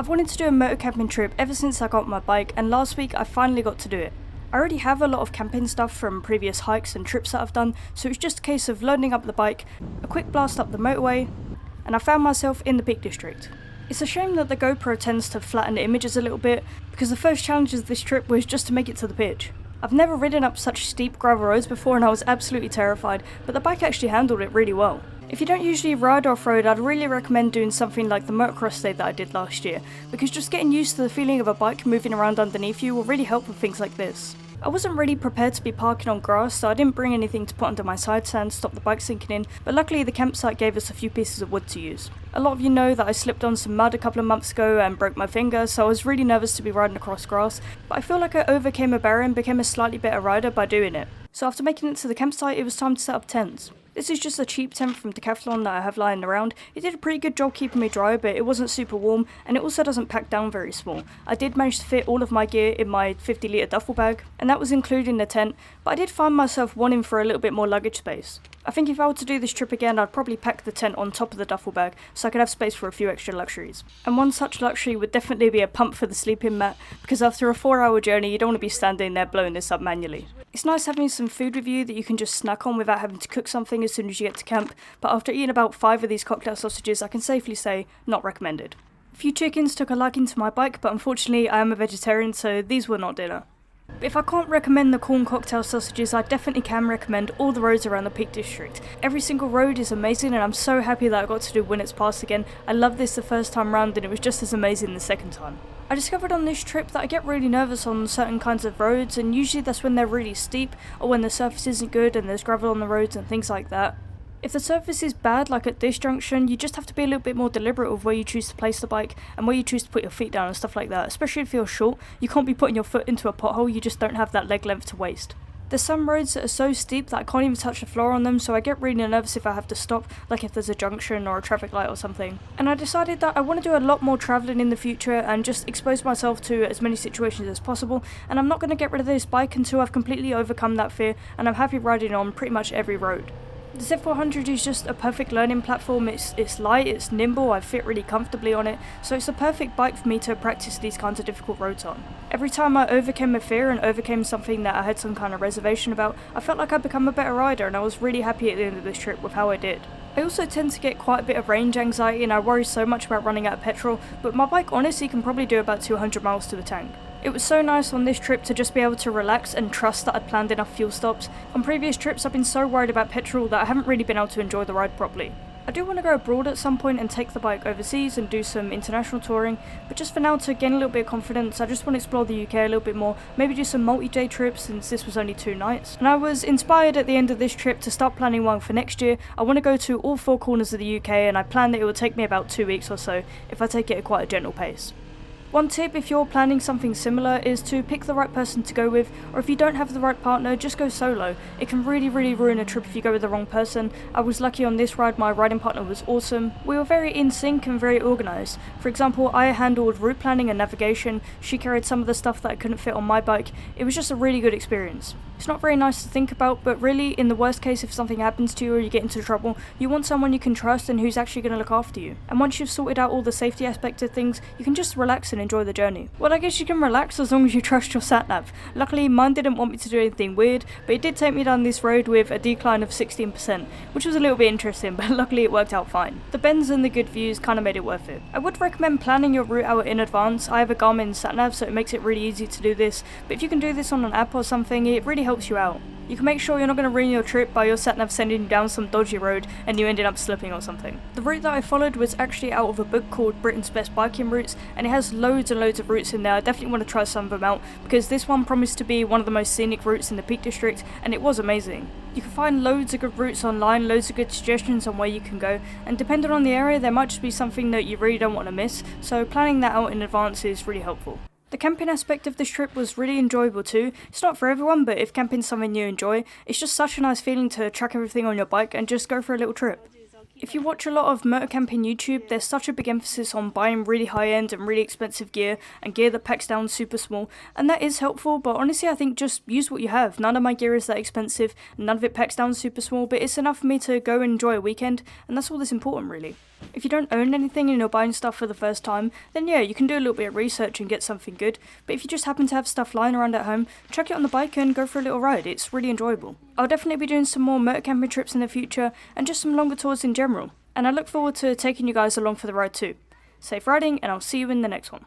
I've wanted to do a motocamping trip ever since I got my bike, and last week I finally got to do it. I already have a lot of camping stuff from previous hikes and trips that I've done, so it's just a case of loading up the bike, a quick blast up the motorway, and I found myself in the Peak District. It's a shame that the GoPro tends to flatten the images a little bit, because the first challenge of this trip was just to make it to the pitch. I've never ridden up such steep gravel roads before and I was absolutely terrified, but the bike actually handled it really well. If you don't usually ride off-road, I'd really recommend doing something like the motocross day that I did last year, because just getting used to the feeling of a bike moving around underneath you will really help with things like this. I wasn't really prepared to be parking on grass, so I didn't bring anything to put under my side stand to stop the bike sinking in, but luckily the campsite gave us a few pieces of wood to use. A lot of you know that I slipped on some mud a couple of months ago and broke my finger, so I was really nervous to be riding across grass, but I feel like I overcame a barrier and became a slightly better rider by doing it. So after making it to the campsite, it was time to set up tents. This is just a cheap tent from Decathlon that I have lying around. It did a pretty good job keeping me dry, but it wasn't super warm, and it also doesn't pack down very small. I did manage to fit all of my gear in my 50-litre duffel bag, and that was including the tent, but I did find myself wanting for a little bit more luggage space. I think if I were to do this trip again, I'd probably pack the tent on top of the duffel bag, so I could have space for a few extra luxuries. And one such luxury would definitely be a pump for the sleeping mat, because after a 4-hour journey, you don't want to be standing there blowing this up manually. It's nice having some food with you that you can just snack on without having to cook something as soon as you get to camp, but after eating about 5 of these cocktail sausages, I can safely say, not recommended. A few chickens took a liking to my bike, but unfortunately I am a vegetarian, so these were not dinner. If I can't recommend the corn cocktail sausages, I definitely can recommend all the roads around the Peak District. Every single road is amazing, and I'm so happy that I got to do Winnett's Pass again. I loved this the first time round, and it was just as amazing the second time. I discovered on this trip that I get really nervous on certain kinds of roads, and usually that's when they're really steep, or when the surface isn't good and there's gravel on the roads and things like that. If the surface is bad, like at this junction, you just have to be a little bit more deliberate with where you choose to place the bike and where you choose to put your feet down and stuff like that, especially if you're short. You can't be putting your foot into a pothole, you just don't have that leg length to waste. There's some roads that are so steep that I can't even touch the floor on them, so I get really nervous if I have to stop, like if there's a junction or a traffic light or something. And I decided that I want to do a lot more travelling in the future and just expose myself to as many situations as possible, and I'm not going to get rid of this bike until I've completely overcome that fear and I'm happy riding on pretty much every road. The Z400 is just a perfect learning platform. It's light, it's nimble, I fit really comfortably on it, so it's a perfect bike for me to practice these kinds of difficult roads on. Every time I overcame a fear and overcame something that I had some kind of reservation about, I felt like I'd become a better rider, and I was really happy at the end of this trip with how I did. I also tend to get quite a bit of range anxiety and I worry so much about running out of petrol, but my bike honestly can probably do about 200 miles to the tank. It was so nice on this trip to just be able to relax and trust that I'd planned enough fuel stops. On previous trips I've been so worried about petrol that I haven't really been able to enjoy the ride properly. I do want to go abroad at some point and take the bike overseas and do some international touring, but just for now, to gain a little bit of confidence, I just want to explore the UK a little bit more, maybe do some multi-day trips since this was only 2 nights. And I was inspired at the end of this trip to start planning one for next year. I want to go to all 4 corners of the UK, and I plan that it will take me about 2 weeks or so if I take it at quite a gentle pace. One tip if you're planning something similar is to pick the right person to go with, or if you don't have the right partner, just go solo. It can really ruin a trip if you go with the wrong person. I was lucky on this ride, my riding partner was awesome. We were very in sync and very organised. For example, I handled route planning and navigation, she carried some of the stuff that I couldn't fit on my bike. It was just a really good experience. It's not very nice to think about, but really, in the worst case, if something happens to you or you get into trouble, you want someone you can trust and who's actually going to look after you. And once you've sorted out all the safety aspect of things, you can just relax and enjoy the journey. Well, I guess you can relax as long as you trust your sat-nav. Luckily, mine didn't want me to do anything weird, but it did take me down this road with a decline of 16%, which was a little bit interesting, but luckily it worked out fine. The bends and the good views kind of made it worth it. I would recommend planning your route out in advance. I have a Garmin sat-nav, so it makes it really easy to do this, but if you can do this on an app or something, it really helps you out. You can make sure you're not going to ruin your trip by your sat-nav sending you down some dodgy road and you ended up slipping or something. The route that I followed was actually out of a book called Britain's Best Biking Routes, and it has loads and loads of routes in there. I definitely want to try some of them out because this one promised to be one of the most scenic routes in the Peak District, and it was amazing. You can find loads of good routes online, loads of good suggestions on where you can go, and depending on the area there might just be something that you really don't want to miss, so planning that out in advance is really helpful. The camping aspect of this trip was really enjoyable too. It's not for everyone, but if camping's something you enjoy, it's just such a nice feeling to track everything on your bike and just go for a little trip. If you watch a lot of motocamping YouTube, there's such a big emphasis on buying really high-end and really expensive gear, and gear that packs down super small, and that is helpful, but honestly I think just use what you have. None of my gear is that expensive, and none of it packs down super small, but it's enough for me to go and enjoy a weekend, and that's all that's important really. If you don't own anything and you're buying stuff for the first time, then yeah, you can do a little bit of research and get something good, but if you just happen to have stuff lying around at home, chuck it on the bike and go for a little ride. It's really enjoyable. I'll definitely be doing some more motocamping trips in the future, and just some longer tours in general, and I look forward to taking you guys along for the ride too. Safe riding, and I'll see you in the next one.